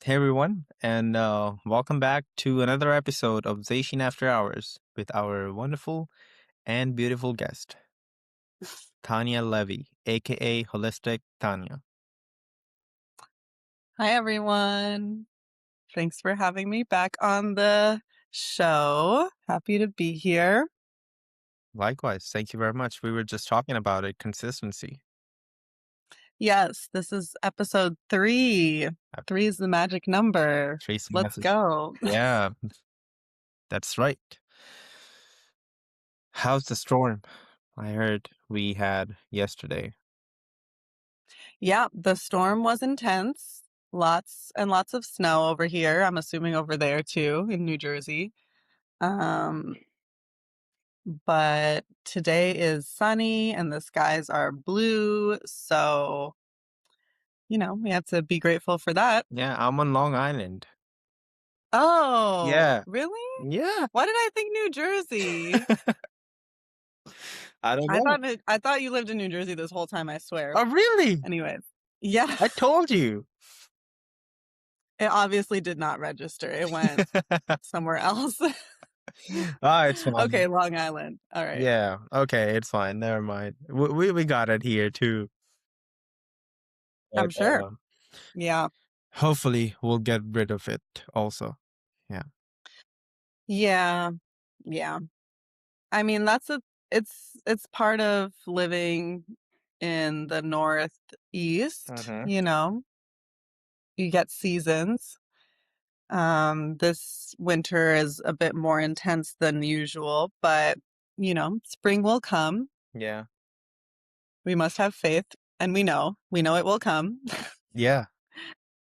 Hey everyone, and welcome back to another episode of ZÁY SHEEN After Hours with our wonderful and beautiful guest, Tania Levy, aka Wholistic Tania. Hi, everyone. Thanks for having me back on the show. Happy to be here. Likewise, thank you very much. We were just talking about it, consistency. Yes, this is episode 3. Uh, 3 is the magic number. Tracy Let's message. go. Yeah, that's right. How's the storm? I heard we had yesterday. Yeah, the storm was intense. Lots and lots of snow over here. I'm assuming over there too in New Jersey. Um, but today is sunny and the skies are blue. So, we have to be grateful for that. Yeah, I'm on Long Island. Oh, Yeah, really? yeah. Why did I think New Jersey? I don't I know. thought I thought you lived in New Jersey this whole time, I swear. Oh, really? Anyways. Yeah. I told you. It obviously did not register. It went somewhere else. Ah, it's fine. Okay, Long Island. All right. Yeah. Okay, it's fine. Never mind. We got it here too. But I'm sure. Yeah. hopefully we'll get rid of it also. Yeah. Yeah. Yeah. I mean, it's part of living in the Northeast, Mm-hmm. you know. You get seasons. This winter is a bit more intense than usual, but spring will come. Yeah. We must have faith, and we know it will come. Yeah,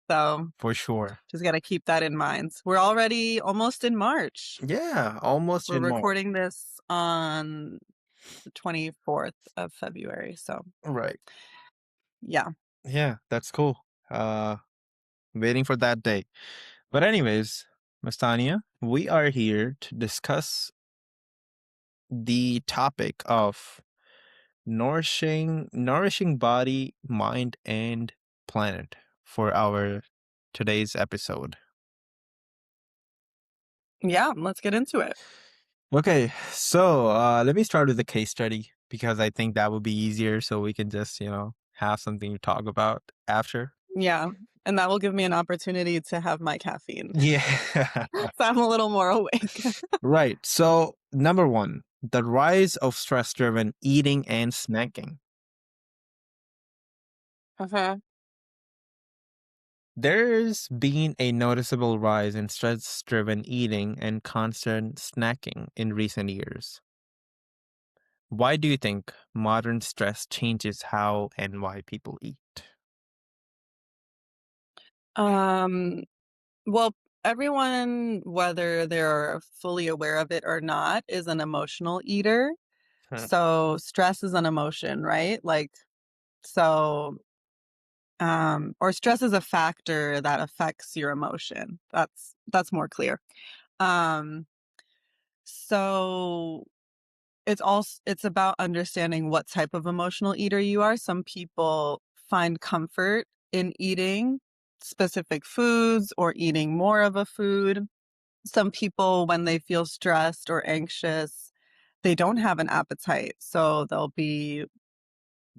So for sure. just got to keep that in mind. We're already almost in March. Yeah, almost We're in March. recording this on the 24th of February. So Right. yeah. Yeah, that's cool. Uh Waiting for that day. But anyways, Miss Tania, we are here to discuss the topic of nourishing body, mind, and planet for our today's episode. Yeah, let's get into it. Okay, so let me start with a case study because I think that would be easier so we can just, have something to talk about after. Yeah. And that will give me an opportunity to have my caffeine. Yeah. So I'm a little more awake. Right. So, number one, the rise of stress driven eating and snacking. Uh-huh. There's been a noticeable rise in stress driven eating and constant snacking in recent years. Why do you think modern stress changes how and why people eat? Um Well, everyone, whether they're fully aware of it or not, is an emotional eater. Hmm. So stress is an emotion, right? So, or stress is a factor that affects your emotion. That's more clear. Um, so it's about understanding what type of emotional eater you are. Some people find comfort in eating specific foods or eating more of a food. Some people, when they feel stressed or anxious, they don't have an appetite, so they'll be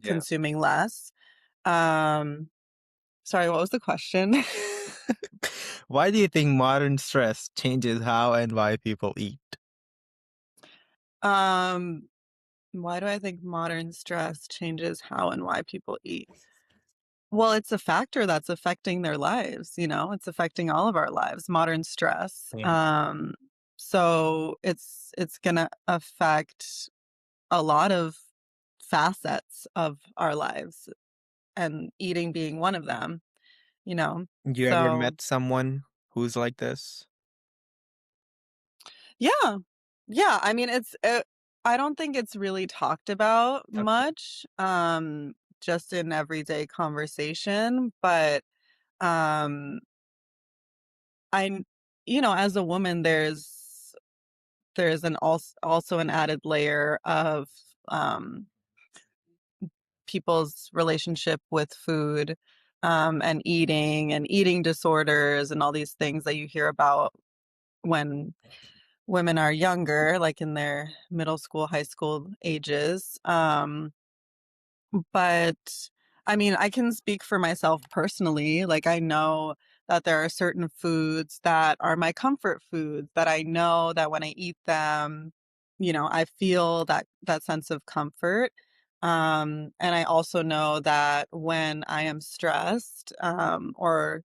Yeah. consuming less. Um, Sorry, what was the question? Why do you think modern stress changes how and why people eat? Um, why do I think modern stress changes how and why people eat? Well, it's a factor that's affecting their lives, it's affecting all of our lives, modern stress. Yeah. So it's gonna affect a lot of facets of our lives, and eating being one of them, you know? You ever So, met someone who's like this? yeah. Yeah, I mean, I don't think it's really talked about Okay. much, just in everyday conversation, but, um, I as a woman, there's also an added layer of, um, people's relationship with food. and eating disorders and all these things that you hear about when women are younger, like in their middle school, high school ages. But I mean, I can speak for myself personally. Like, I know that there are certain foods that are my comfort foods that I know that when I eat them, I feel that sense of comfort. And I also know that when I am stressed, or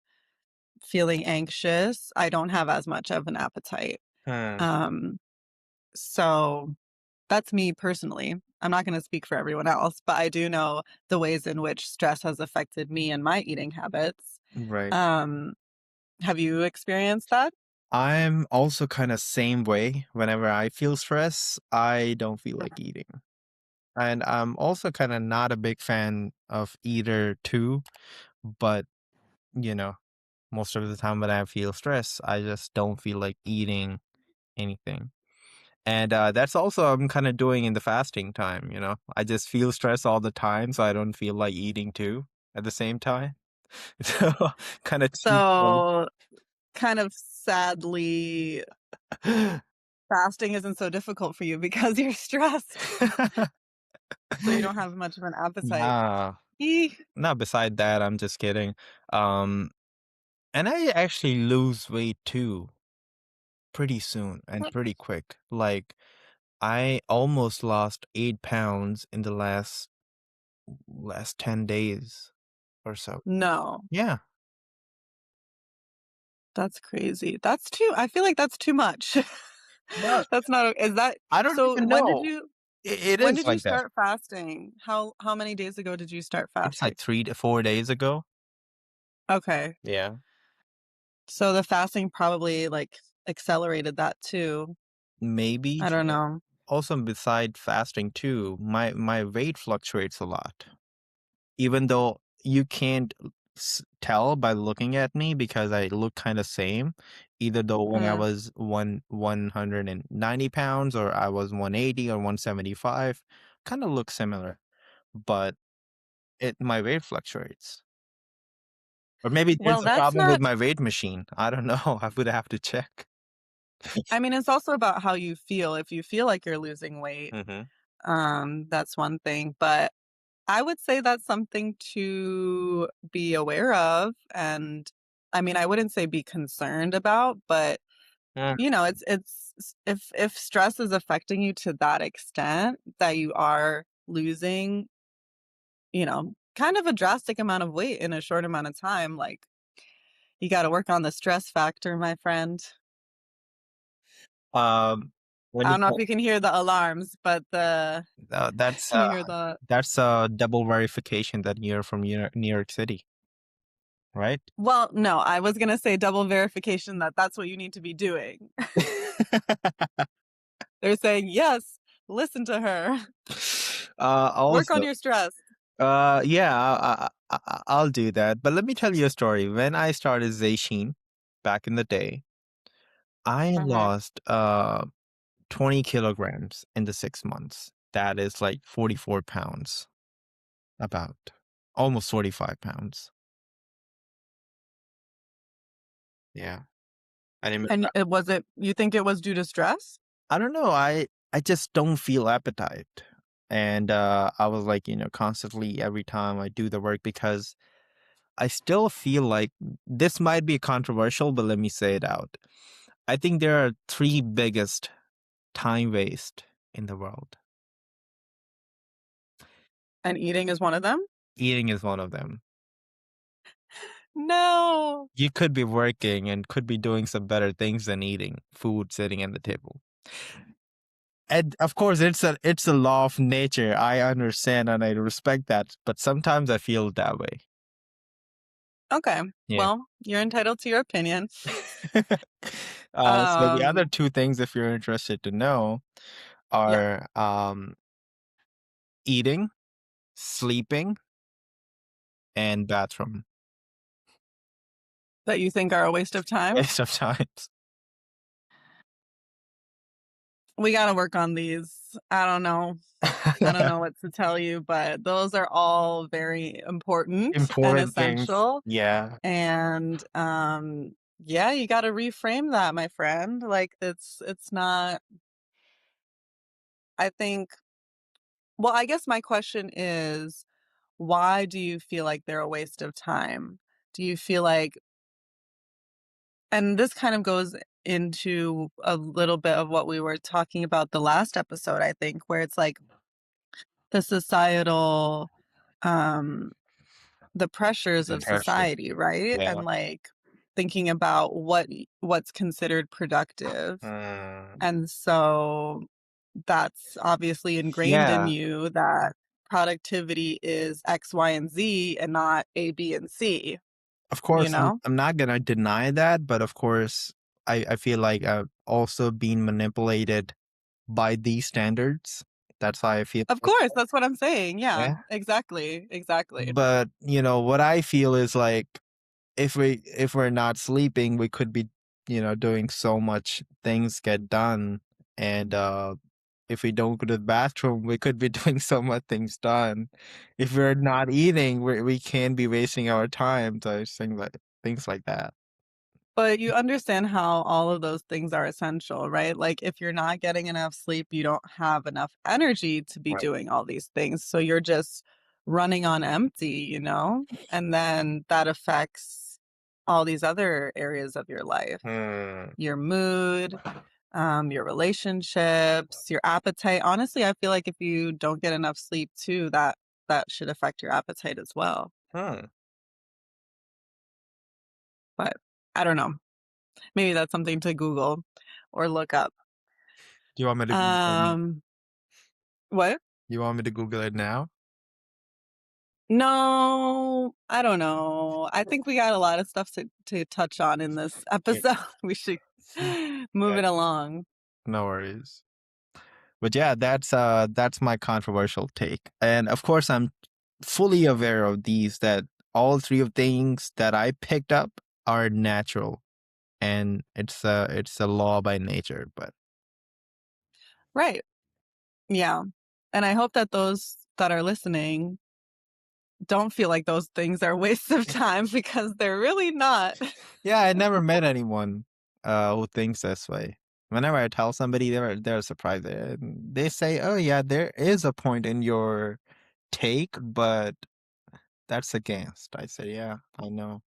feeling anxious, I don't have as much of an appetite. Hmm. Um, so that's me personally. I'm not gonna speak for everyone else, but I do know the ways in which stress has affected me and my eating habits. Right. Um, have you experienced that? I'm also kind of same way. Whenever I feel stress, I don't feel like eating. And I'm also kind of not a big fan of either too, but you know, most of the time when I feel stress, I just don't feel like eating anything. And that's also I'm kind of doing in the fasting time, you know. I just feel stress all the time, so I don't feel like eating too at the same time. So kind of two So, kind of sadly, fasting isn't so difficult for you because you're stressed, so you don't have much of an appetite. Yeah. Eeh. No, beside that, I'm just kidding. Um, and I actually lose weight too pretty soon and pretty quick. Like I almost lost 8 pounds in the last 10 days or so. No, Yeah. that's crazy. That's too I feel like that's too much. No, That's not is that I don't so even know. It when is did you like that. start fasting? How many days ago did you start It's fasting? like 3 to 4 days ago. Okay. Yeah. So the fasting probably, like, accelerated that too. Maybe. I don't know. Also, beside fasting too, my weight fluctuates a lot. Even though you can't tell by looking at me because I look kind of same, either though when I Mm. was 190 pounds or I was 180 or 175, kind of look similar, but it my weight fluctuates. Or maybe there's Well, a that's problem with not my weight machine. I don't know. I would have to check. I mean, it's also about how you feel. If you feel like you're losing weight, Hmm. that's one thing, but I would say that's something to be aware of, and, I mean, I wouldn't say be concerned about, but Yeah. if stress is affecting you to that extent that you are losing, kind of a drastic amount of weight in a short amount of time, like, you gotta work on the stress factor, my friend. When I you don't know if call, you can hear the alarms, but uh, that's can you uh, hear the that's a double verification that you're from New York City, right? well, no, I was gonna say double verification that that's what you need to be doing. They're saying, "Yes, listen to her. Work on Also, your stress." yeah, I'll do that. But let me tell you a story. When I started ZÁY SHEEN back in the day, I Mhm. lost 20 kilograms in the 6 months. That is like 44 pounds, about almost 45 pounds. Yeah. And And it was it you think it was due to stress? I don't know. I just don't feel appetite. And I was like, constantly every time I do the work because I still feel like this might be controversial, but let me say it out. I think there are three biggest time waste in the world. And eating is one of them? Eating is one of them. No. You could be working and could be doing some better things than eating food sitting at the table. And of course, it's a law of nature. I understand and I respect that, but sometimes I feel that way. Okay. Yeah. Well, you're entitled to your opinion. So the other Um, two things, if you're interested to know, yeah, are eating, sleeping, and bathroom. that you think are a waste of time? Waste of times. We gotta work on these. I don't know. I don't know what to tell you, but those are all very important and Important things. essential. Yeah. And yeah, you got to reframe that, my friend. Like it's not I think well, I guess my question is why do you feel like they're a waste of time? Do you feel like and this kind of goes into a little bit of what we were talking about the last episode, I think, where it's like the societal um the pressures The of pressure. society, right? Yeah. And like thinking about what's considered productive. Mm. And so that's obviously ingrained in Yeah. you that productivity is X, Y, and Z and not A, B, and C, Of you course, know? I'm not gonna deny that, but of course, I feel like I've also been manipulated by these standards. That's how I feel Of like course, that's what I'm saying. Yeah, yeah. exactly. Exactly. But, what I feel is like if we're not sleeping, we could be, doing so much things get done. And if we don't go to the bathroom, we could be doing so much things done. If we're not eating, we can be wasting our time. So I just think like things like that. But you understand how all of those things are essential, right? Like if you're not getting enough sleep, you don't have enough energy to be Right. doing all these things. So you're just running on empty, you know? And then that affects all these other areas of your life, Hmm. your mood, your relationships, your appetite. Honestly, I feel like if you don't get enough sleep too, that should affect your appetite as well. Hmm. But I don't know. Maybe that's something to Google or look up. Do you want me to Google it? Um, what? You want me to Google it now? No, I don't know. I think we got a lot of stuff to touch on in this Yeah. episode. We should move Yeah. it along. No worries. But yeah, that's my controversial take. And of course I'm fully aware of these that all three of things that I picked up are natural and it's a law by nature, but Right. Yeah. And I hope that those that are listening don't feel like those things are wastes of time because they're really not. yeah, I never met anyone who thinks this way. Whenever I tell somebody, they're surprised. They say, "Oh yeah, there is a point in your take, but that's against." I say, "Yeah, I know."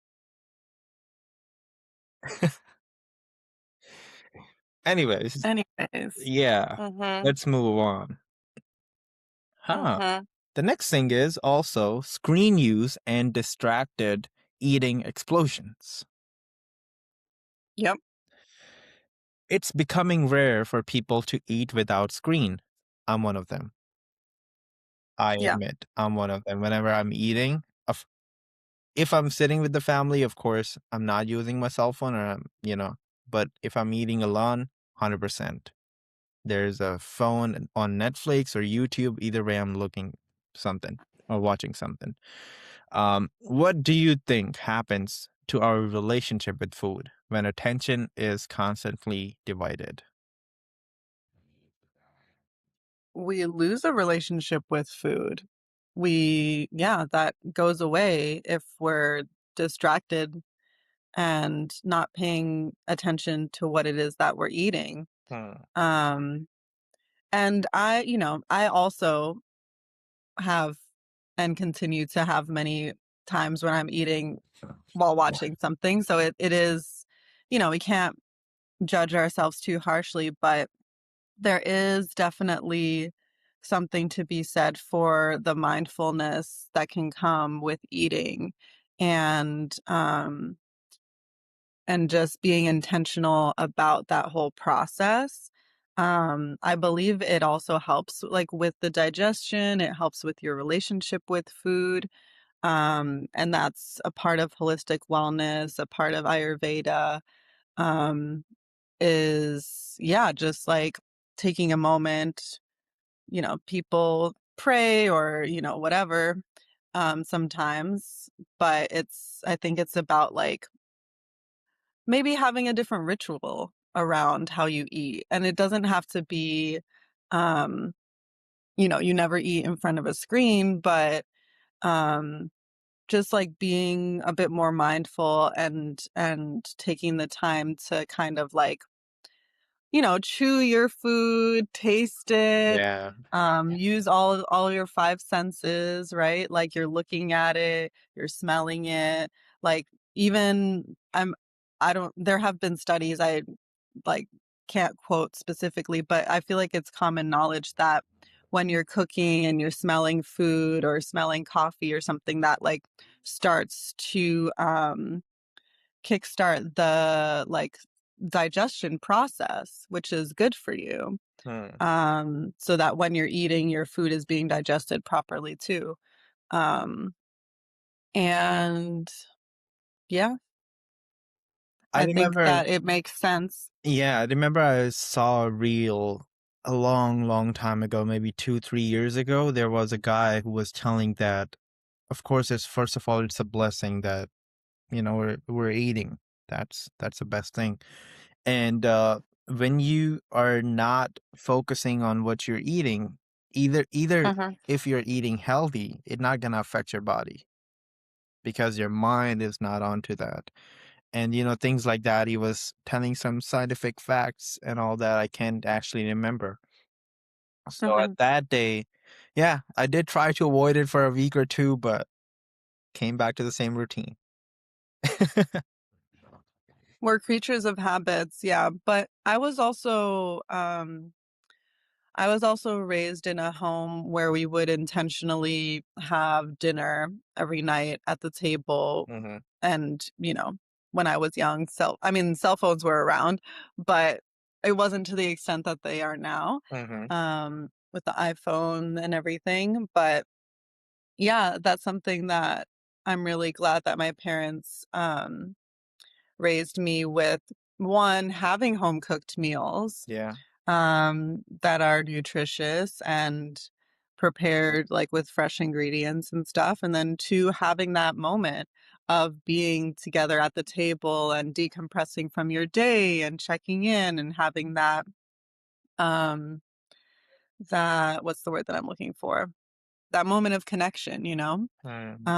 Anyways, Anyways. yeah, Mhm. let's move on. Huh. Mhm. The next thing is also screen use and distracted eating explosions. Yep. It's becoming rare for people to eat without screen. I'm one of them. I Yeah. admit, I'm one of them. Whenever I'm eating, if I'm sitting with the family, of course, I'm not using my cell phone but if I'm eating alone, 100%. There's a phone on Netflix or YouTube. Either way, I'm looking something or watching something. What do you think happens to our relationship with food when attention is constantly divided? We lose a relationship with food. Yeah, that goes away if we're distracted and not paying attention to what it is that we're eating. Hmm. Um, and I also have and continue to have many times when I'm eating while watching something. So it is, we can't judge ourselves too harshly, but there is definitely something to be said for the mindfulness that can come with eating and um and just being intentional about that whole process. I believe it also helps like with the digestion, it helps with your relationship with food. And that's a part of holistic wellness, a part of Ayurveda. Um, is yeah, just like taking a moment, people pray or, whatever, sometimes, but I think it's about like maybe having a different ritual around how you eat. And it doesn't have to be, um, you know, you never eat in front of a screen, but um, just like being a bit more mindful and taking the time to kind of like, you know, chew your food, taste it, Yeah. use all your five senses, right? Like you're looking at it, you're smelling it, like even I don't there have been studies I like can't quote specifically, but I feel like it's common knowledge that when you're cooking and you're smelling food or smelling coffee or something that like starts to kickstart the like digestion process, which is good for you. Hmm. So that when you're eating, your food is being digested properly too. Um, and yeah, I I think remember, that it makes sense. yeah, I remember I saw a reel a long, long time ago, maybe 2, 3 years ago. There was a guy who was telling that, of course, it's first of all, it's a blessing that, we're eating. That's the best thing. And when you are not focusing on what you're eating, either Mhm, if you're eating healthy, it's not gonna affect your body because your mind is not onto that. And things like that. He was telling some scientific facts and all that I can't actually remember. So at mhm. that day, yeah, I did try to avoid it for a week or two, but came back to the same routine. We're creatures of habits, yeah. But I was also raised in a home where we would intentionally have dinner every night at the table. Hmm. And, you know, when I was young, I mean, cell phones were around, but it wasn't to the extent that they are now, Hmm. with the iPhone and everything. But yeah, that's something that I'm really glad that my parents raised me with. One, having home cooked meals Yeah. that are nutritious and prepared like with fresh ingredients and stuff. And then two, having that moment of being together at the table and decompressing from your day and checking in and having um that what's the word that I'm looking for? That moment of connection, you know? Mm,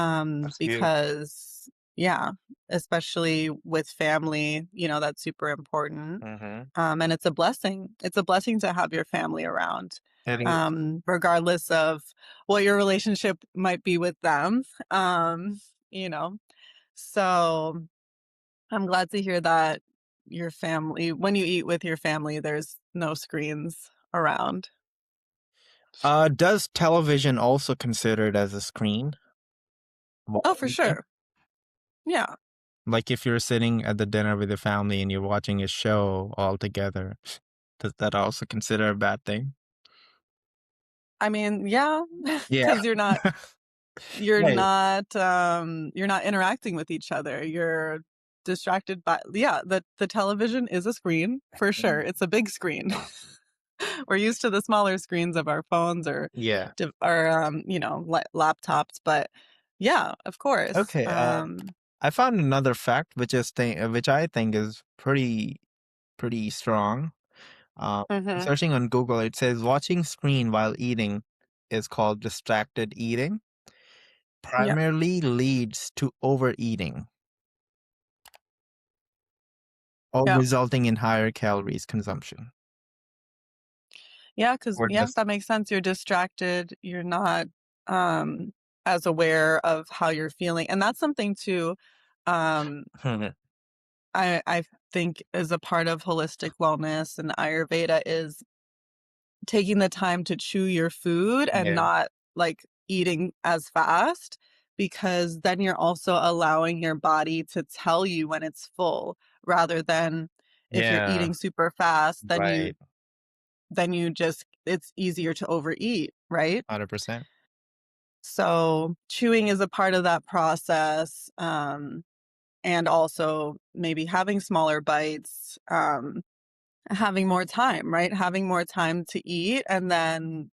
that's good. Because yeah, especially with family, you know, that's super important. Hmm. And it's a blessing. It's a blessing to have your family around, It is. regardless of what your relationship might be with them. You know, so I'm glad to hear that your family, when you eat with your family, there's no screens around. Does television also considered as a screen Oh, while for eating? sure. Yeah. Like if you're sitting at the dinner with your family and you're watching a show all together, does that also consider a bad thing? I mean, yeah, Yeah. because Right. you're not interacting with each other. You're distracted by yeah, the television is a screen for sure. Mhm. It's a big screen. We're used to the smaller screens of our phones or Yeah. you know, laptops, but yeah, of course. Okay. I found another fact which I think is pretty strong. Mhm. Searching on Google, it says watching screen while eating is called distracted eating. Yeah. Primarily leads to overeating or Yeah. resulting in higher calories consumption. Yeah, because Or yeah, just that makes sense. You're distracted. You're not um as aware of how you're feeling. And that's something too um Mhm. I think is a part of holistic wellness and Ayurveda is taking the time to chew your food and Yeah. not like eating as fast because then you're also allowing your body to tell you when it's full rather than if you're Yeah. eating super fast Right. then you just it's easier to overeat, right? 100%. So chewing is a part of that process, and also maybe having smaller bites, having more time, right? Having more time to eat and then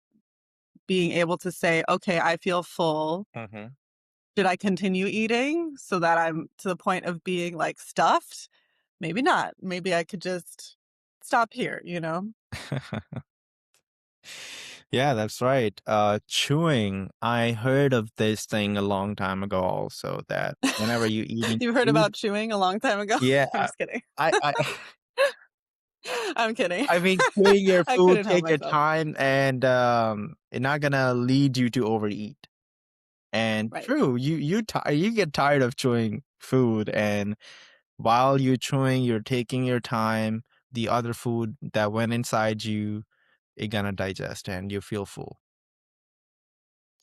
being able to say, "Okay, I feel full. Mhm. Should I continue eating so that I'm to the point of being, like, stuffed? Maybe not. Maybe I could just" stop here, you know? Yeah, that's right. Chewing. I heard of this thing a long time ago also that whenever you eating You heard food, about chewing a long time ago? yeah, I'm just kidding. I I'm kidding. I mean, chewing your I food, couldn't help take your myself. time, and it's not gonna lead you to overeat. And Right. true, you get tired of chewing food, and while you're chewing, you're taking your time. The other food that went inside you, it gonna digest, and you feel full.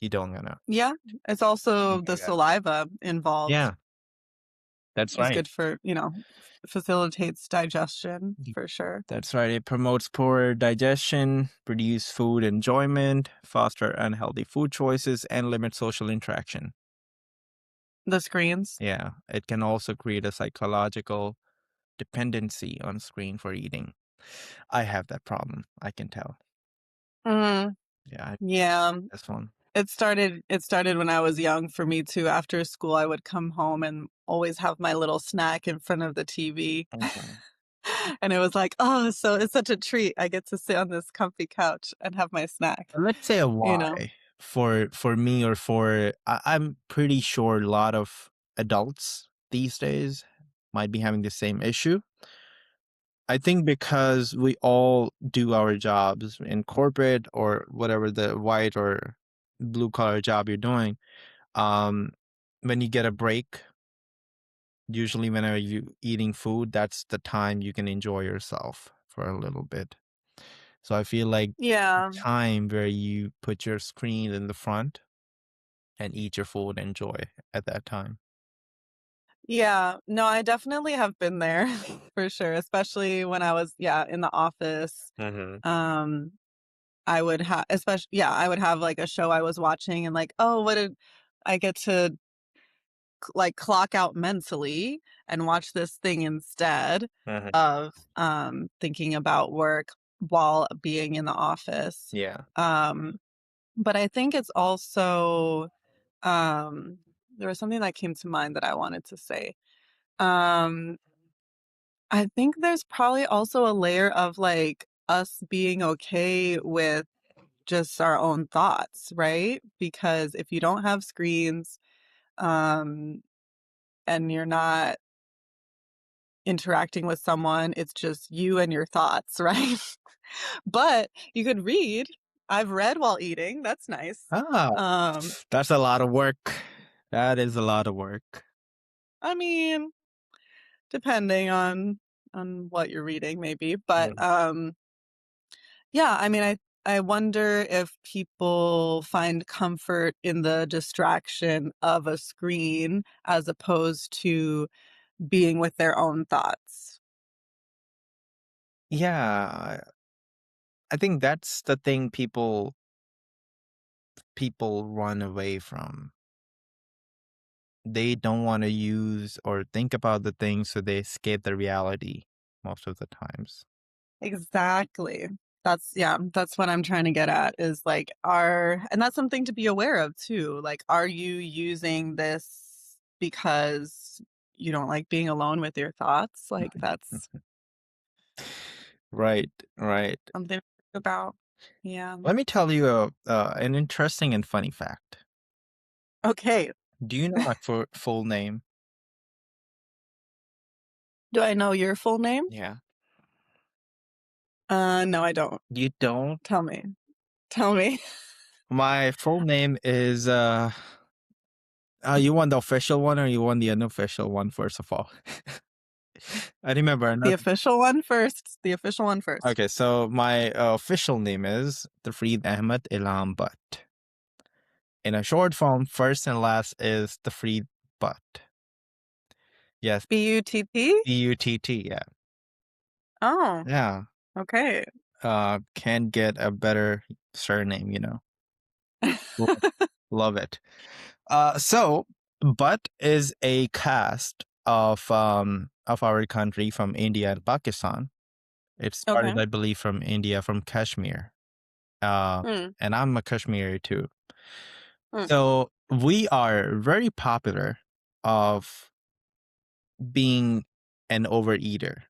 You don't gonna. Yeah, it's also the Yeah, saliva involved yeah, that's is right. good for, facilitates digestion Y- for sure. That's right. It promotes poor digestion, reduce food enjoyment, foster unhealthy food choices, and limit social interaction. The screens. Yeah, it can also create a psychological dependency on screen for eating. I have that problem, I can tell. Mhm. Yeah, I Yeah. this one. It started when I was young for me too. After school, I would come home and always have my little snack in front of the TV. Mhm. And it was like, "Oh, so it's such a treat. I get to sit on this comfy couch and have my snack," Let's say a you know? why for me or for I'm pretty sure a lot of adults these days might be having the same issue. I think because we all do our jobs in corporate or whatever the white or blue collar job you're doing. Um, when you get a break, usually whenever you eating food, that's the time you can enjoy yourself for a little bit. So I feel like the Yeah. time where you put your screen in the front and eat your food, enjoy at that time. Yeah. No, I definitely have been there for sure, especially when I was, yeah, in the office. Mhm. Um, I would have especially yeah, I would have, like, a show I was watching and, like, "Oh, what did" I get to like clock out mentally and watch this thing instead Mhm. of thinking about work while being in the office. Yeah. Um, but I think it's also um, there was something that came to mind that I wanted to say. Um, I think there's probably also a layer of like us being okay with just our own thoughts, right? Because if you don't have screens, um, and you're not interacting with someone, it's just you and your thoughts, right? But you could read. I've read while eating, that's nice. Ah, Um, that's a lot of work. That is a lot of work. I mean, depending on what you're reading maybe, but, Mhm. yeah, I mean, I wonder if people find comfort in the distraction of a screen as opposed to being with their own thoughts. Yeah, I think that's the thing people run away from. They don't wanna use or think about the things, so they escape the reality most of the times. Exactly. That's yeah, that's what I'm trying to get at is like and that's something to be aware of too. Like, are you using this because you don't like being alone with your thoughts? Like that's Right, right. something to think about. Yeah. Let me tell you an interesting and funny fact. Okay. Do you know my full name? Do I know your full name? Yeah. No, I don't. You don't? Tell me. Tell me. My full name is, you want the official one or you want the unofficial one, first of all? I remember The another. official one first. The official one first. Okay, so my official name is Tafreed Ahmed Ilham Butt. In a short form, first and last is Tafreed Butt. Yes, BUTT? Butt. Yeah, Oh, yeah. okay. Can't get a better surname, you know. Love, love it. So Butt is a caste of our country from India and Pakistan. It Okay. started, I believe, from India, from Kashmir. Uh, Mm, and I'm a Kashmiri too. mm. So we are very popular of being an overeater.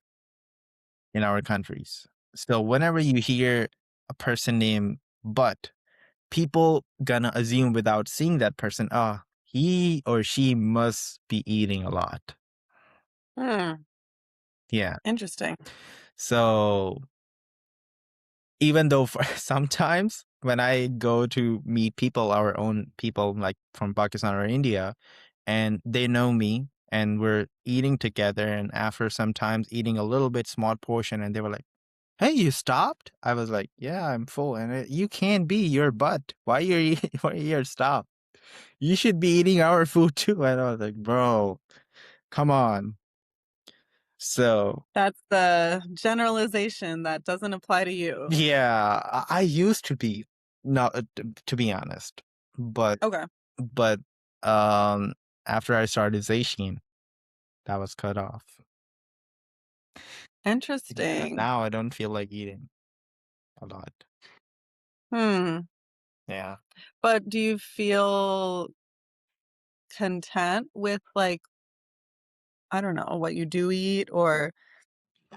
in our countries. So whenever you hear a person named Butt, people gonna assume without seeing that person, oh, he or she must be eating a lot. Hmm, Yeah. interesting. So even though for sometimes when I go to meet people, our own people like from Pakistan or India, and they know me and we're eating together, and after sometimes eating a little bit small portion, and they were like, "Hey, you stopped?" I was like, "Yeah, I'm full." And you can't be your butt. Why you're why you're stopped? You should be eating our food too. And I was like, "Bro, come on." So That's the generalization that doesn't apply to you. yeah, I used to be not to be honest, but Okay. but um after I started Zayshin, that was cut off. Yeah, Interesting. now I don't feel like eating a lot. Hmm. Yeah. But do you feel content with, like, I don't know, what you do eat, or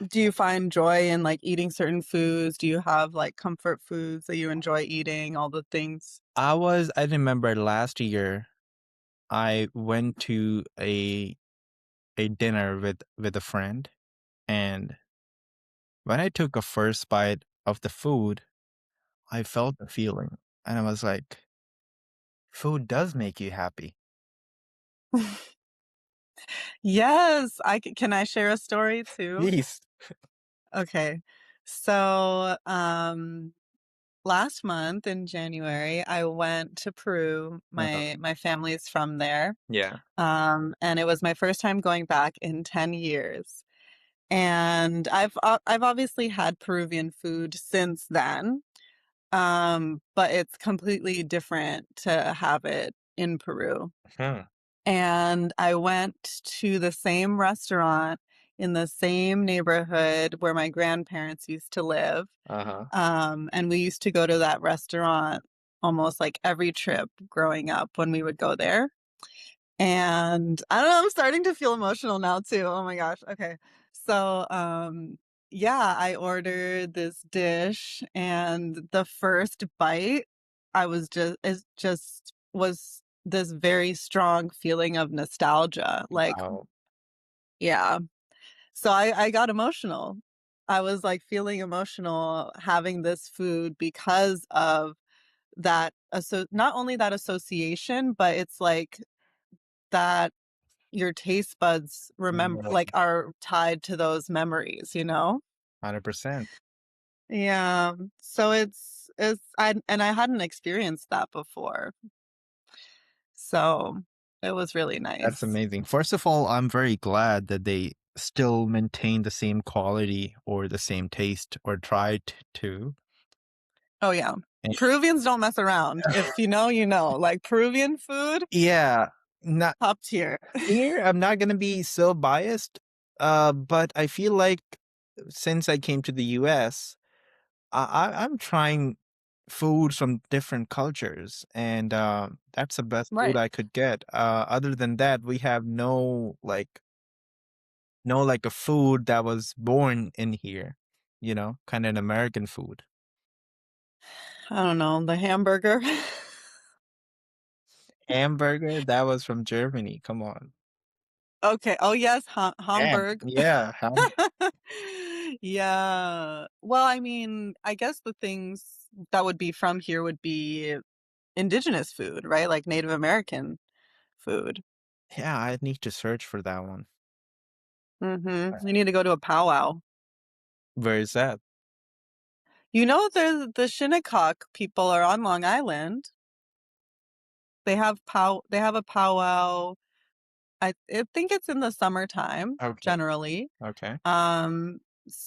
do you find joy in, like, eating certain foods? Do you have, like, comfort foods that you enjoy eating, all the things? I remember last year I went to a dinner with a friend, and when I took a first bite of the food, I felt the feeling, and I was like, food does make you happy. Yes, can I share a story too? Please. Okay. So, last month in January, I went to Peru. Uh-huh. My family is from there. Yeah. And it was my first time going back in 10 years. And I've obviously had Peruvian food since then, but it's completely different to have it in Peru. Hmm. And I went to the same restaurant in the same neighborhood where my grandparents used to live. Uh-huh. And we used to go to that restaurant almost like every trip growing up when we would go there. And I don't know, I'm starting to feel emotional now too. Oh my gosh. Okay. So, yeah, I ordered this dish, and the first bite, I was just it just was this very strong feeling of nostalgia. Like, Wow. yeah. So I got emotional. I was like feeling emotional having this food because of that, not only that association, but it's like that your taste buds remember, Yeah, like, are tied to those memories, you know? 100%. Yeah. So I hadn't experienced that before. So it was really That's nice. amazing. First of all, I'm very glad that they still maintain the same quality or the same taste or tried to. Oh yeah. And Peruvians don't mess around. If you know, you know. Like Peruvian food, yeah, not top tier. here, I'm not gonna be so biased, but I feel like since I came to the US, I'm trying foods from different cultures, and that's the best food Right. I could get. Other than that, we have no like a food that was born in here, kind of an American food. I don't know, the hamburger. Hamburger, that was from Germany. Come on. Okay. Oh yes, Ham. Hamburg. Yeah, ham. Yeah. Well, I mean, I guess the things that would be from here would be indigenous food, right? Like Native American food. Yeah, I need to search for that one. You need to go to a powwow. Where is that? You know, the Shinnecock people are on Long Island. They have a powwow. I think it's in the summertime Okay. generally. Okay. Um,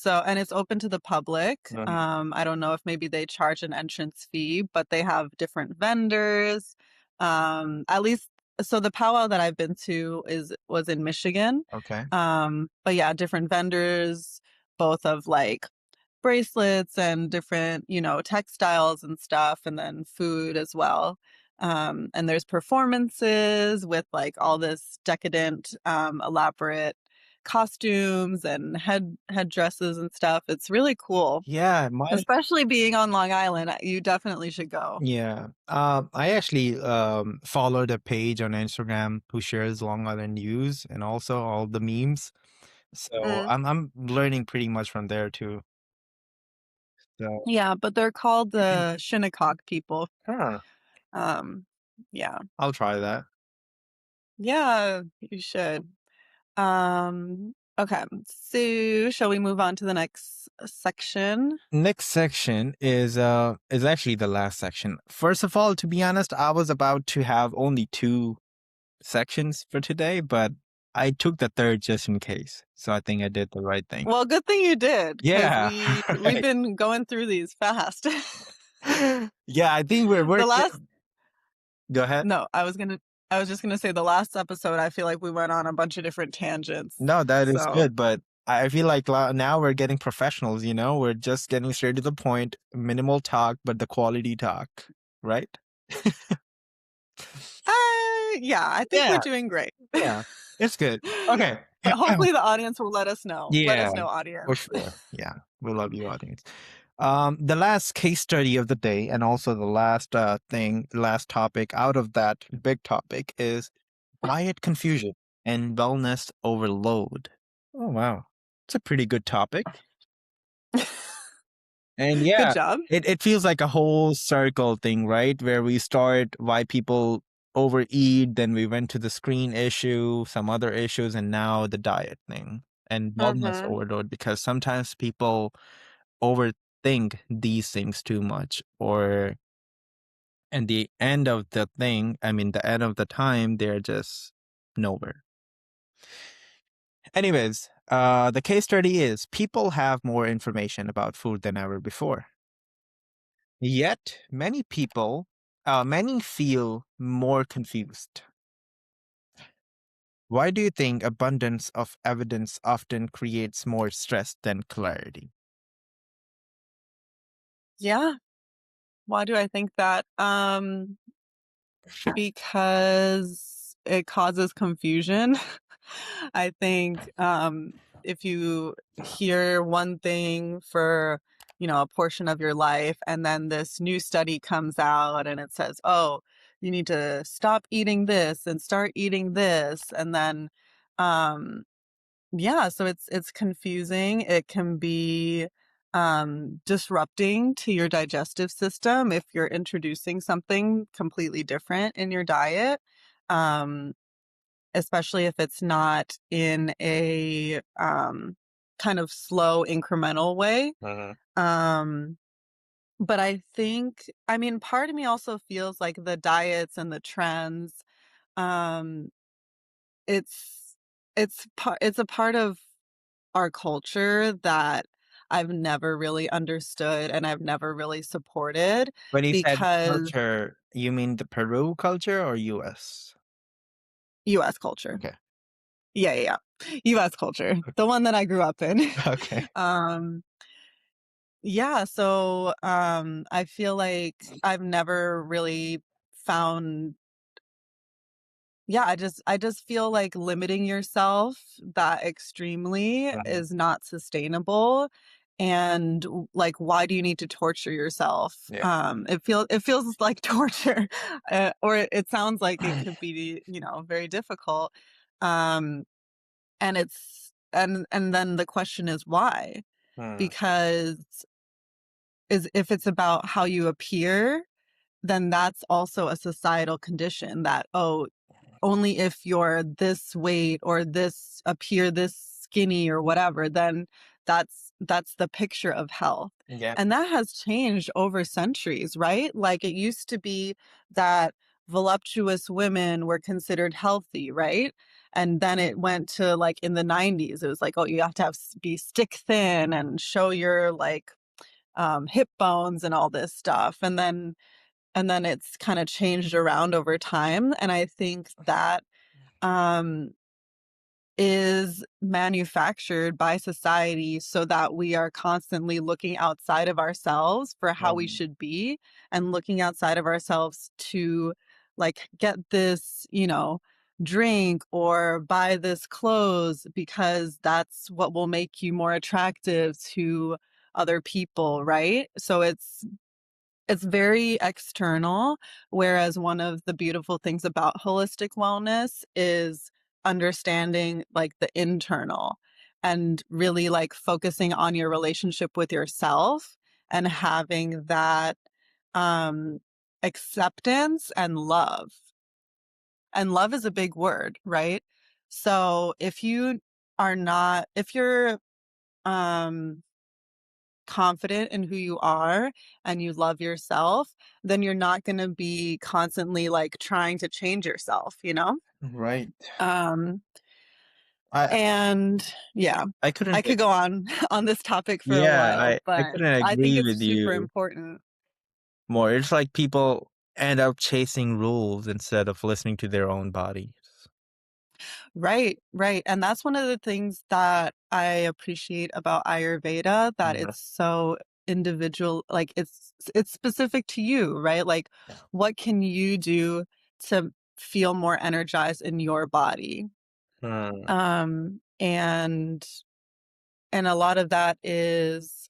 and it's open to the public. Mhm. I don't know if maybe they charge an entrance fee, but they have different vendors. At least so the powwow that I've been to was in Michigan. Okay. But yeah, different vendors, both of like bracelets and different, textiles and stuff, and then food as well. And there's performances with like all this decadent, elaborate costumes and headdresses and stuff. It's really cool. Yeah, my Especially being on Long Island, you definitely should go. yeah. I actually followed a page on Instagram who shares Long Island news and also all the memes. So Mm. I'm learning pretty much from there too. So Yeah, but they're called the Shinnecock people. huh, Um, yeah. I'll try that. Yeah, you should. Okay. So shall we move on to the next section? Next section is actually the last section. First of all, to be honest, I was about to have only two sections for today, but I took the third just in case. So I think I did the right thing. Well, good thing you did, because Yeah. we've Right. been going through these fast. Yeah, I think we're The last go ahead. No, I was just gonna say the last episode, I feel like we went on a bunch of different tangents. No, that is So, good, but I feel like now we're getting professionals, you know? We're just getting straight to the point, minimal talk, but the quality talk, right? yeah, I think we're Yeah, doing great. yeah. It's good. Okay. But hopefully the audience will let us know. Let Yeah, us know, for audience. sure. Yeah, we love you, audience. The last case study of the day, and also the last topic out of that big topic is diet confusion and wellness overload. Oh, wow. It's a pretty good topic. And Good yeah, job. it feels like a whole circle thing, right? Where we start why people overeat, then we went to the screen issue, some other issues, and now the diet thing and wellness Mhm. overload because sometimes people overthink these things too much or and the end of the thing, I mean the end of the time, they're just nowhere. Anyways, the case study is people have more information about food than ever before. Yet, many feel more confused. Why do you think abundance of evidence often creates more stress than clarity? Yeah. Why do I think that? Because it causes confusion. I think, if you hear one thing for, a portion of your life, and then this new study comes out and it says, "Oh, you need to stop eating this and start eating this," and then, um, yeah, so it's confusing. It can be, disrupting to your digestive system if you're introducing something completely different in your diet, um, especially if it's not in a, kind of slow, incremental way. Mhm. Um, but I mean, part of me also feels like the diets and the trends, um, it's it's a part of our culture that I've never really understood and I've never really supported When you said because culture, you mean the Peru culture or US? US culture. Okay. Yeah, yeah, yeah. US culture, the one that I grew up in. Okay. Um, yeah, so, I feel like I've never really found Yeah, I just feel like limiting yourself that extremely Mhm. is not sustainable, and like, why do you need to torture yourself? Yeah. It feels like torture, or it sounds like it could be, very difficult. Um, and then the question is why? Hmm. Because is if it's about how you appear, then that's also a societal condition that, oh, only if you're this weight or this appear this skinny or whatever, then that's the picture of health. Yeah. And that has changed over centuries, right? Like it used to be that voluptuous women were considered healthy, right? And then it went to like in the 90s, it was like, oh, you have to be stick thin and show your like hip bones and all this stuff. And then it's kind of changed around over time. And I think that um, is manufactured by society so that we are constantly looking outside of ourselves for how we Mhm. should be and looking outside of ourselves to like get this, drink or buy this clothes because that's what will make you more attractive to other people, right? So it's very external, whereas one of the beautiful things about holistic wellness is understanding like the internal and really like focusing on your relationship with yourself and having that um acceptance and love. And love is a big word, right? So if you're um confident in who you are and you love yourself, then you're not going to be constantly like trying to change yourself, you know? Right. Um I and yeah, I I couldn't could go on on this topic for a yeah, while, I but couldn't I think agree it's with super you important. more. It's like people end up chasing rules instead of listening to their own bodies. Right, right. And that's one of the things that I appreciate about Ayurveda, that Mhm. it's so individual, like it's specific to you, right? Like Yeah. what can you do to feel more energized in your body? Hmm. And a lot of that is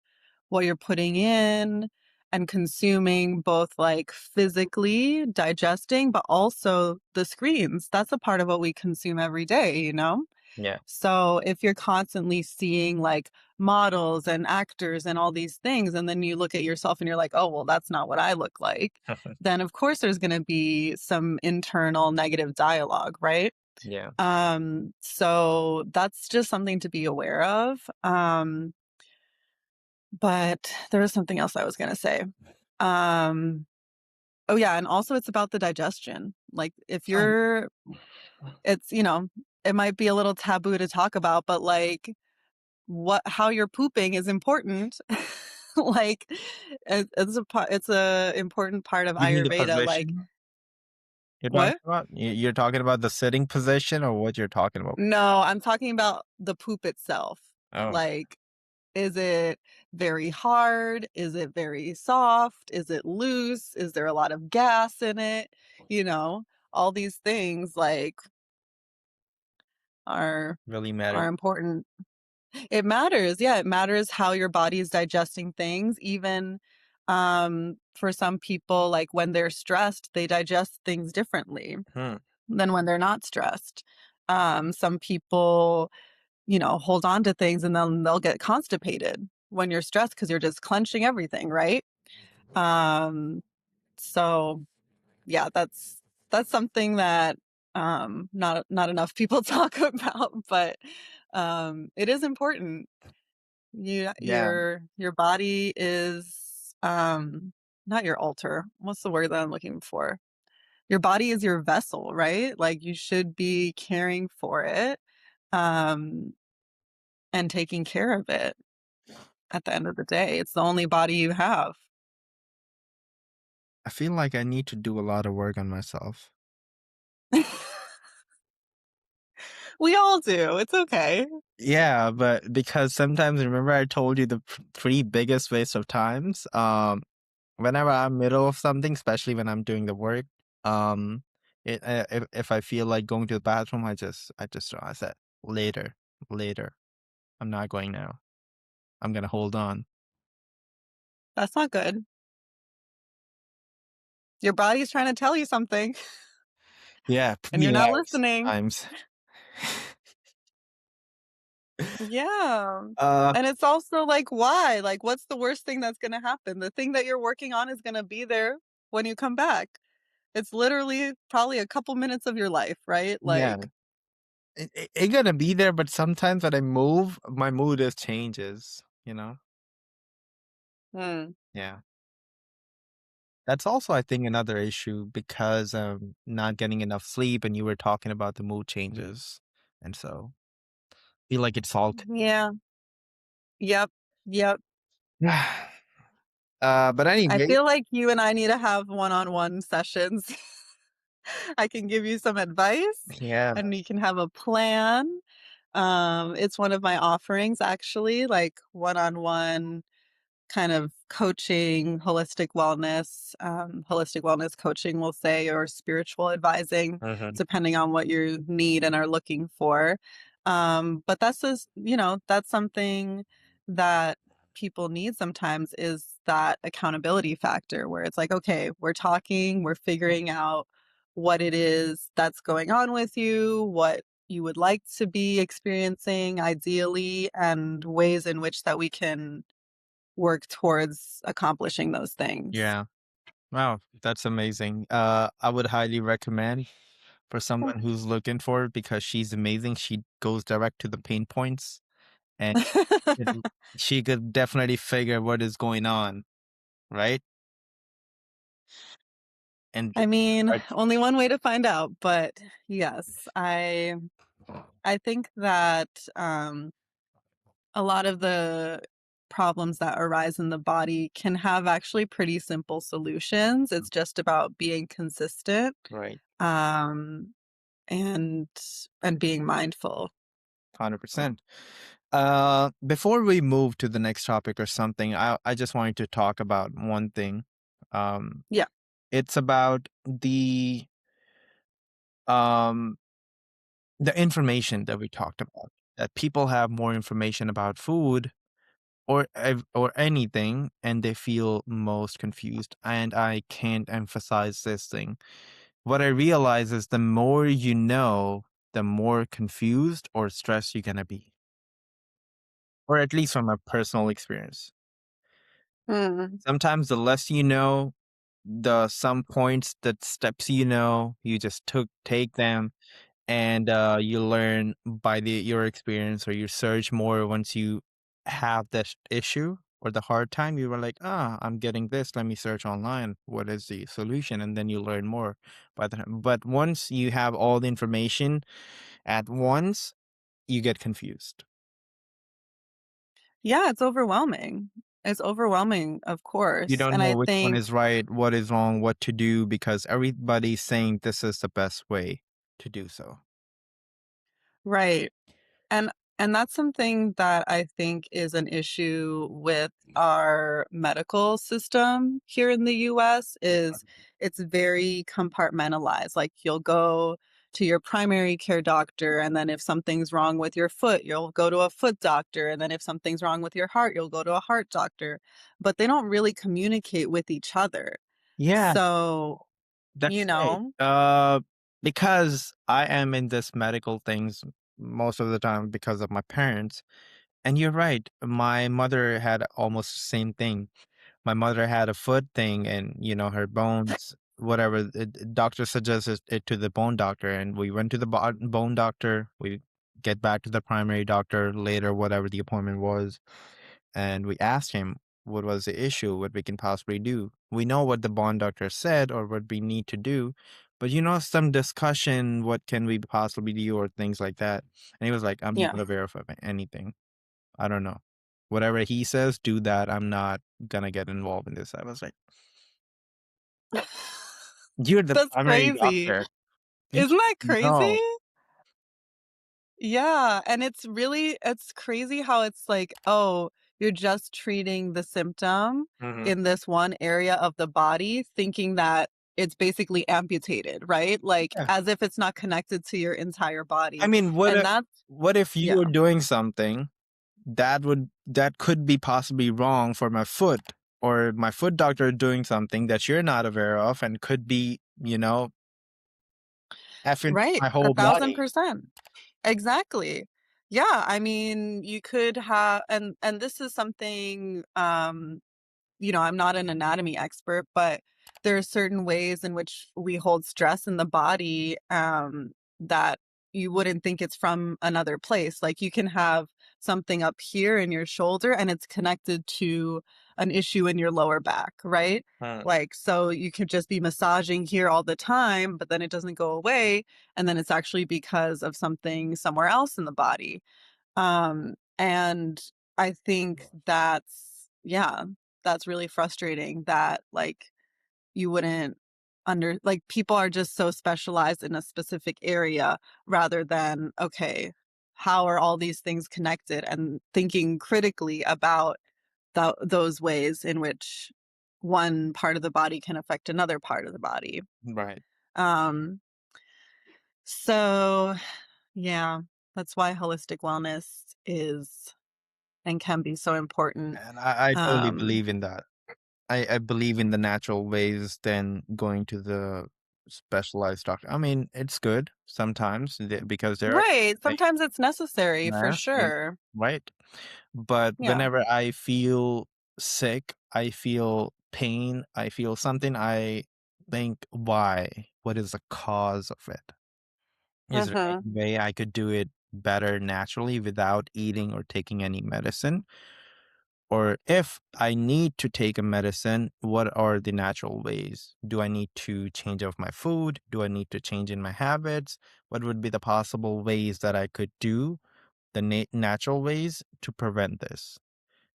what you're putting in and consuming, both like physically digesting, but also the screens. That's a part of what we consume every day, you know? Yeah. So if you're constantly seeing like models and actors and all these things, and then you look at yourself and you're like, oh, well, that's not what I look like, then of course there's going to be some internal negative dialogue, right? Yeah. So that's just something to be aware of. But there was something else I was going to say. Um, oh yeah. And also it's about the digestion. Like if Oh, you're, it's, it might be a little taboo to talk about, but like how you're pooping is important. Like it's a important part of you mean the Ayurveda. Like position you're talking what? about? You're talking about the sitting position or what you're talking about? No, I'm talking about the poop itself. Oh, Like, is it very hard? Is it very soft? Is it loose? Is there a lot of gas in it? You know, all these things like are really matter. are important. It matters. Yeah, it matters how your body is digesting things. Even for some people, like when they're stressed, they digest things differently Hmm. than when they're not stressed. Some people, hold on to things and then they'll get constipated when you're stressed because you're just clenching everything, right? Um, so yeah, that's something that not enough people talk about, but it is important. Yeah. Your body is not your altar. What's the word that I'm looking for? Your body is your vessel, right? Like you should be caring for it um and taking care of it at the end of the day. It's the only body you have. I feel like I need to do a lot of work on myself. We all do. It's okay. Yeah, but because sometimes remember I told you the three biggest waste of times. Whenever I'm middle of something, especially when I'm doing the work, um, if I feel like going to the bathroom, I said later, later. I'm not going now. I'm gonna hold on. That's not good. Your body's trying to tell you something Yeah, and you're not pre-labs listening. times. Yeah. uh, And it's also like, why? Like, what's the worst thing that's going to happen? The thing that you're working on is going to be there when you come back. It's literally probably a couple minutes of your life, right? yeah, Like, it gonna be there, but sometimes when I move, my mood just changes. You know? hmm, Yeah. That's also, I think, another issue because not getting enough sleep, and you were talking about the mood changes, and so feel like it's all. yeah, yep, yep. But I anyway, feel like you and I need to have one-on-one sessions. I can give you some advice yeah, and we can have a plan. It's one of my offerings actually, like one-on-one kind of coaching, holistic wellness coaching, we'll say, or spiritual advising, Mhm. depending on what you need and are looking for. But that's just, that's something that people need sometimes is that accountability factor where it's like, okay, we're talking, we're figuring out what it is that's going on with you, what you would like to be experiencing ideally, and ways in which that we can work towards accomplishing those things. Yeah. Wow, that's amazing. I would highly recommend for someone who's looking for it because she's amazing. She goes direct to the pain points and it, she could definitely figure what is going on, right? And I mean, right, only one way to find out, but yes, I think that a lot of the problems that arise in the body can have actually pretty simple solutions. It's just about being consistent, right, um, and and being mindful. 100%. Before we move to the next topic or something, I just wanted to talk about one thing. Um, Yeah. it's about um the information that we talked about. That people have more information about food or anything, and they feel most confused. And I can't emphasize this thing. What I realize is the more you know, the more confused or stressed you're gonna be, or at least from a personal experience. Mm. Sometimes the less you know, the some points, the steps you know, you just take them and you learn by your experience, or you search more once you have this issue or the hard time. You were like, I'm getting this, let me search online what is the solution, and then you learn more by the time. But once you have all the information at once, you get confused. Yeah, it's overwhelming. It's overwhelming, of You course, don't and know I which one think is right, what is wrong, what to do, because everybody's saying this is the best way to do so. right. And and that's something that I think is an issue with our medical system here in the US is it's very compartmentalized. Like you'll go to your primary care doctor and then if something's wrong with your foot, you'll go to a foot doctor and then if something's wrong with your heart, you'll go to a heart doctor. But they don't really communicate with each other. Yeah, So, you that's right. know, Because I am in this medical things most of the time because of my parents. And you're right. My mother had almost the same thing. My mother had a foot thing and, her bones, whatever. The doctor suggested it to the bone doctor. And we went to the bone doctor. We get back to the primary doctor later, whatever the appointment was. And we asked him what was the issue, what we can possibly do. We know what the bond doctor said or what we need to do, but some discussion, what can we possibly do or things like that. And he was like, I'm yeah. not aware of anything. I don't know. Whatever he says, do that. I'm not gonna get involved in this. I was like, you're the That's primary crazy. doctor. You Isn't that should crazy? know. Yeah, and it's crazy how it's like, oh, you're just treating the symptom Mhm. in this one area of the body, thinking that it's basically amputated, right? Like Yeah. as if it's not connected to your entire I body. mean, And that's what if you yeah, were doing something that could be possibly wrong for my foot, or my foot doctor doing something that you're not aware of and could be, effing right. my whole body. 1,000%. Exactly. Yeah, I mean, you could have and this is something I'm not an anatomy expert, but there are certain ways in which we hold stress in the body that you wouldn't think it's from another place. Like you can have something up here in your shoulder and it's connected to an issue in your lower back, right? Hmm. Like, so you could just be massaging here all the time, but then it doesn't go away. And then it's actually because of something somewhere else in the body. And I think yeah, that's really frustrating that like you wouldn't like people are just so specialized in a specific area rather than, okay, how are all these things connected and thinking critically about those ways in which one part of the body can affect another part of the body. Right. Um, so yeah, that's why holistic wellness is and can be so important. And I totally Um, believe in that. I believe in the natural ways than going to the specialized doctor. I mean, it's good sometimes because there are right. things Sometimes it's necessary for yes, yeah, sure. right. But Yeah. whenever I feel sick, I feel pain, I feel something, I think, why? What is the cause of it? Is there Hmm. any way I could do it better naturally without eating or taking any medicine? Or if I need to take a medicine, what are the natural ways? Do I need to change up my food? Do I need to change in my habits? What would be the possible ways that I could do the natural ways to prevent this?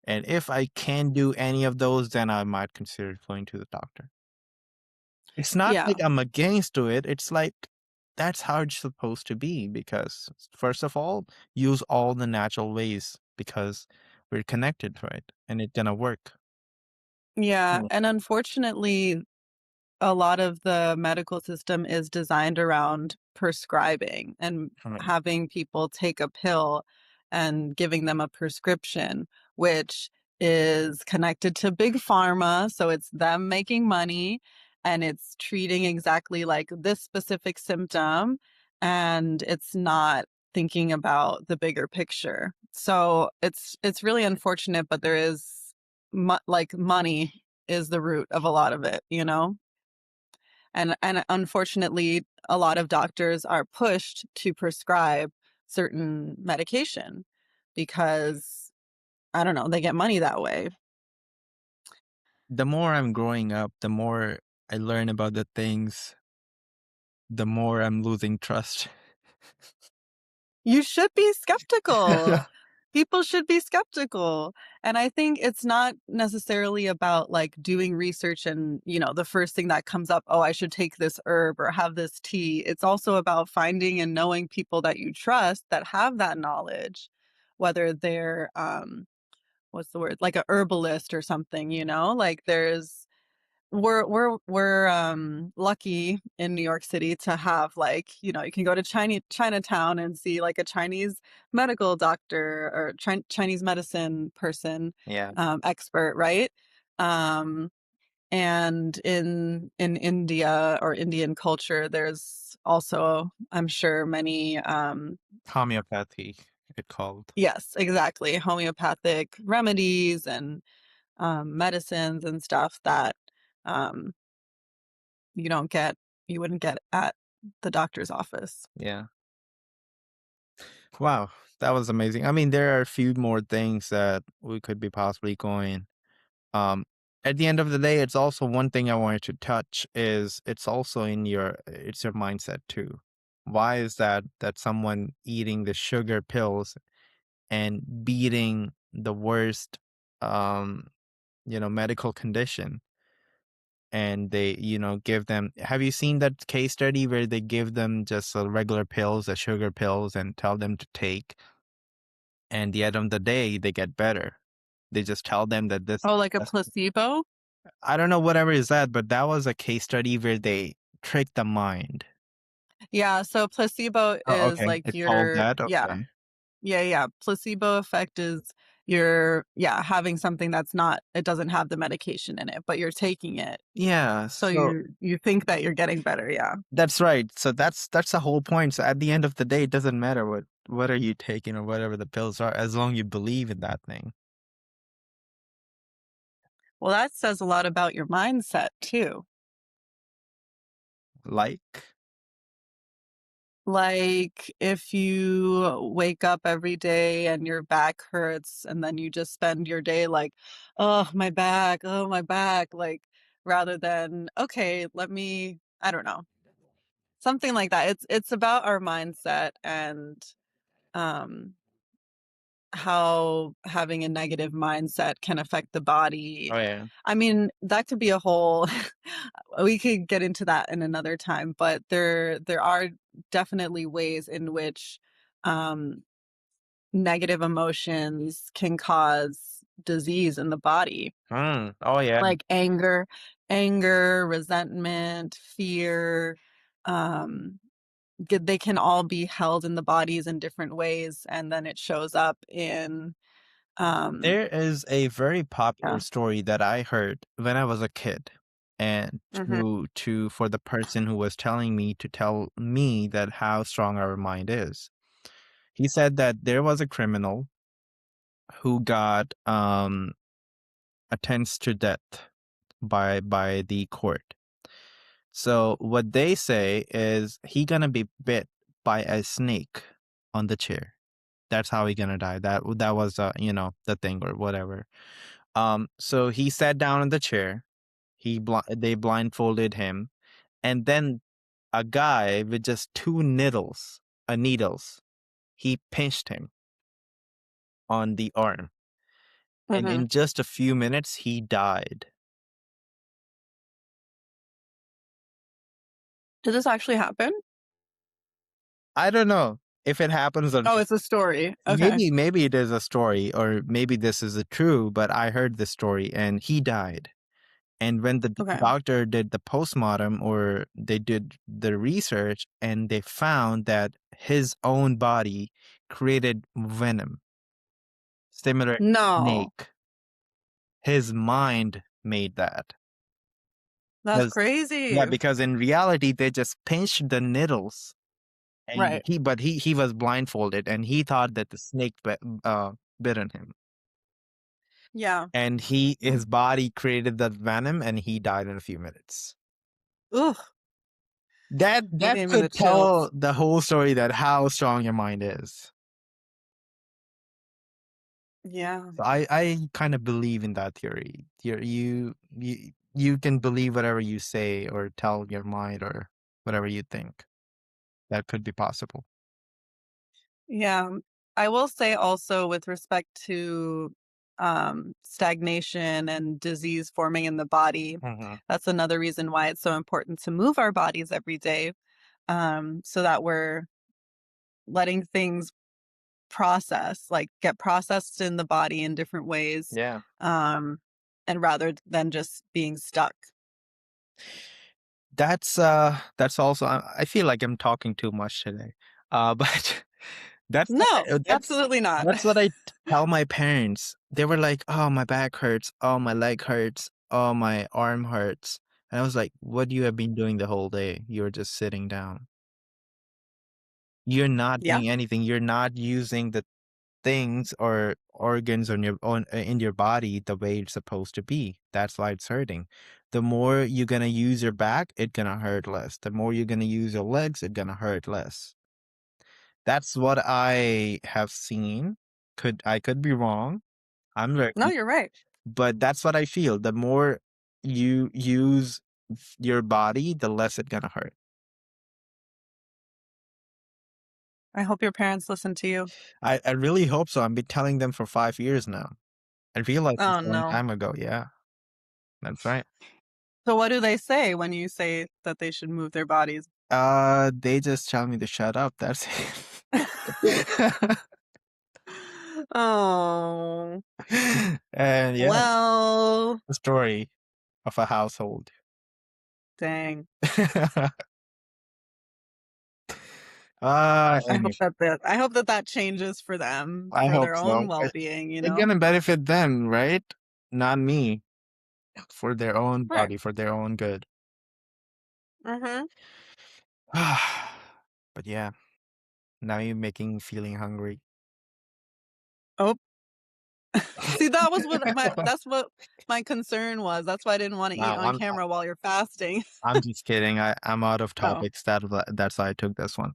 And if I can't do any of those, then I might consider going to the doctor. It's not Yeah. like I'm against to it. It's like that's how it's supposed to be because first of all, use all the natural ways because we're connected to it and it's gonna work. Yeah. Mm. And unfortunately, a lot of the medical system is designed around prescribing and Right. having people take a pill and giving them a prescription, which is connected to big pharma. So it's them making money and it's treating exactly like this specific symptom. And it's not thinking about the bigger picture. So it's really unfortunate, but there is like money is the root of a lot of it, you know? And unfortunately, a lot of doctors are pushed to prescribe certain medication because, I don't know, they get money that way. The more I'm growing up, the more I learn about the things, the more I'm losing trust. You should be skeptical. People should be skeptical. And I think it's not necessarily about like doing research and, you know, the first thing that comes up, oh, I should take this herb or have this tea. It's also about finding and knowing people that you trust that have that knowledge, whether they're what's the word? Like a herbalist or something, you know? Like there's we're lucky in New York City to have like, you know, you can go to Chinatown and see like a Chinese medical doctor or Chinese medicine person, Yeah. expert, right? Um, and in India or Indian culture, there's also, I'm sure, many Homeopathy, it called. yes, exactly, homeopathic remedies and medicines and stuff that um, you don't get you wouldn't get at the doctor's office. Yeah. Wow, that was amazing. I mean, there are a few more things that we could be possibly going. Um, at the end of the day, it's also one thing I wanted to touch is it's also in it's your mindset too. Why is that someone eating the sugar pills and beating the worst um medical condition and they give them, have you seen that case study where they give them just regular pills, the sugar pills, and tell them to take, and the end of the day they get better. They just tell them that this Oh, like a that's, placebo? I don't know whatever is that, but that was a case study where they trick the mind. Yeah, so placebo Oh, is okay, like it's called your that. yeah. Okay. Yeah. Placebo effect is you're yeah, having something that's not it doesn't have the medication in it, but you're taking it. Yeah, So so you think that you're getting better, yeah. that's right. So that's the whole point. So at the end of the day, it doesn't matter what are you taking or whatever the pills are, as long you believe in that thing. Well, that says a lot about your mindset too. Like, Like, if you wake up every day and your back hurts, and then you just spend your day like, oh, my back," like, rather than, "Okay, let me" I don't know, something like that. It's about our mindset and, um, how having a negative mindset can affect the body. oh yeah, I mean, that could be a whole we could get into that in another time, but there are definitely ways in which, um, negative emotions can cause disease in the body, Oh, yeah. like resentment, fear, um, they can all be held in the bodies in different ways, and then it shows up in, um There is a very popular yeah. story that I heard when I was a kid, and Mhm, for the person who was telling me to tell me that how strong our mind is. He said that there was a criminal who got sentenced to death by the court. So what they say is he gonna be bit by a snake on the chair. That's how he gonna die. That was the thing or whatever. So he sat down in the chair. They blindfolded him, and then a guy with just two needles, he pinched him on the arm, and mhm. in just a few minutes he died. Did this actually happen? I don't know if it happens or Oh, it's a story. Okay, maybe it is a story or maybe this is a true, but I heard this story and he died. And when the okay. doctor did the postmortem or they did the research and they found that his own body created venom similar to No, snake. His mind made that. that's Because yeah, crazy. because in reality they just pinched the needles and Right. he was blindfolded and he thought that the snake bitten him. Yeah. And his body created that venom and he died in a few minutes. Ugh, that That gave me the could chills. tell the whole story that how strong your mind is. Yeah. So I kind of believe in that theory. You can believe whatever you say or tell your mind or whatever you think. That could be possible. Yeah. I will say also with respect to stagnation and disease forming in the body, Mhm. that's another reason why it's so important to move our bodies every day, so that we're letting things get processed in the body in different ways, Yeah. um, and rather than just being stuck. That's also I feel like I'm talking too much today. But that's what No, I absolutely not. that's what I tell my parents. They were like, "Oh, my back hurts. Oh, my leg hurts. Oh, my arm hurts." And I was like, "What you have been doing the whole day? You're just sitting down. You're not Yeah. doing anything. You're not using the things or organs on your own in your body the way it's supposed to be. That's why it's hurting. The more you're gonna use your back, it's gonna hurt less. The more you're gonna use your legs, it's gonna hurt less. That's what I have seen. I could be wrong. I'm No, learning, you're right. but that's what I feel. The more you use your body, the less it's gonna hurt. I hope your parents listen to you. I really hope so. I've been telling them for 5 years now. I realized this Oh, a long no. time ago. Yeah, that's right. So what do they say when you say that they should move their bodies? They just tell me to shut up, that's it. Oh, And yeah, well, the story of a household. dang. Anyway, I hope that that changes for them, I for hope their own so. well-being, It's gonna benefit them, right? Not me, for their own Right. body, for their own good. Mhm. But yeah, now you're making me feeling hungry. Oh, see, that's what my concern was. That's why I didn't wanna eat Wow, on camera while you're fasting. I'm just kidding. I'm out of Oh, topics. That's why I took this one.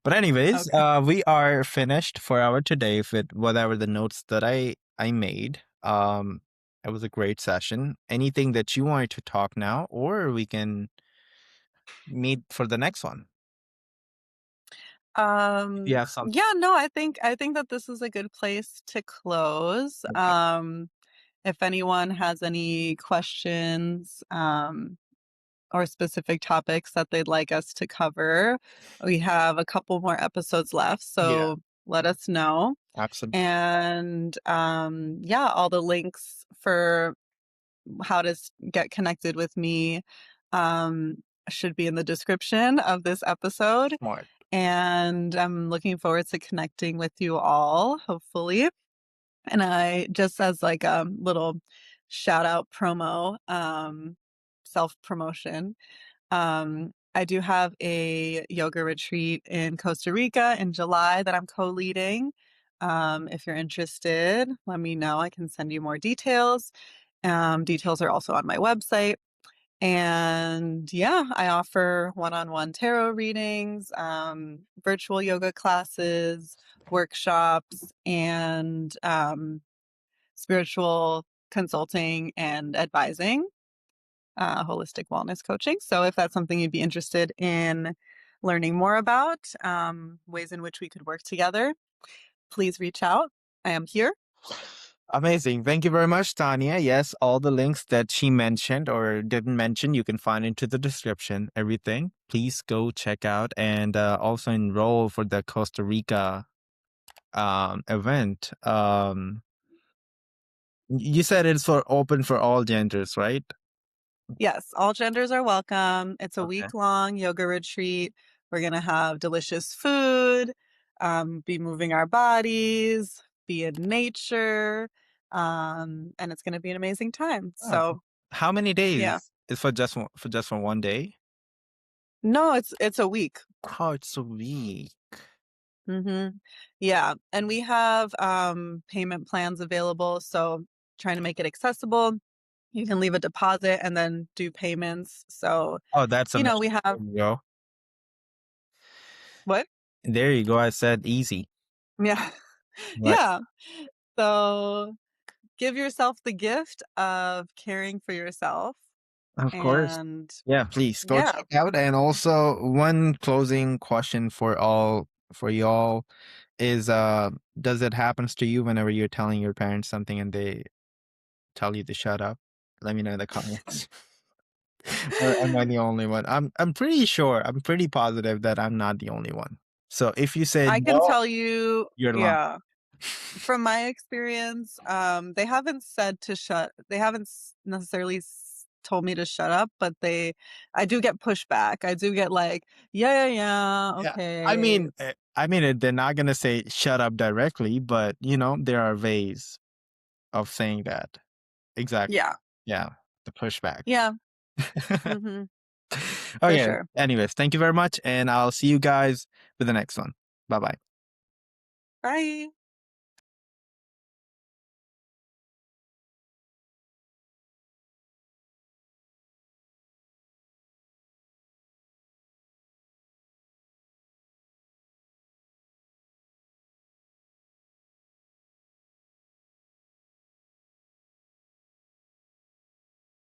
But anyways, okay. we are finished for our today with whatever the notes that I made. It was a great session. Anything that you wanted to talk now, or we can meet for the next one if you have something. Yeah, no, I think that this is a good place to close. Okay. If anyone has any questions, or specific topics that they'd like us to cover, we have a couple more episodes left, Yeah. so let us know. Absolutely. And yeah, all the links for how to get connected with me um, should be in the description of this episode. Smart. And I'm looking forward to connecting with you all, hopefully. And I just as like a little shout out promo, self promotion. I do have a yoga retreat in Costa Rica in July that I'm co-leading. If you're interested, let me know. I can send you more details. Details are also on my website. And yeah, I offer one-on-one tarot readings, virtual yoga classes, workshops, and spiritual consulting and advising, holistic wellness coaching. So if that's something you'd be interested in learning more about, ways in which we could work together, please reach out. I am here. Amazing. Thank you very much, Tanya. Yes, all the links that she mentioned or didn't mention, you can find into the description, everything. Please go check out and also enroll for the Costa Rica event. You said it's for open for all genders, right? Yes, all genders are welcome. It's a Okay. week-long yoga retreat. We're going to have delicious food, be moving our bodies, be in nature, and it's going to be an amazing time. Oh, So, how many yeah. days? It's for just for one day? No, it's a week. Oh, it's a week. Mhm. Yeah, and we have, payment plans available, so trying to make it accessible. You can leave a deposit and then do payments. So, Oh, that's amazing. we There have you go. what? There you go. I said easy. Yeah. Right. Yeah. So, give yourself the gift of caring for yourself Of course. and Yeah, please go yeah. check out. And also one closing question for y'all is does it happens to you whenever you're telling your parents something and they tell you to shut up? Let me know in the comments. Or am I the only one? I'm pretty sure, I'm pretty positive that I'm not the only one. So if you said I can no, tell you you're lying. yeah. From my experience, they haven't necessarily told me to shut up, but I do get pushback. I do get like, yeah, yeah, yeah, Yeah. okay. They're not gonna say shut up directly, but there are ways of saying that. Exactly. Yeah, Yeah. The pushback. yeah, hmm for Okay. sure. Anyways, thank you very much, and I'll see you guys with the next one. Bye bye. Bye.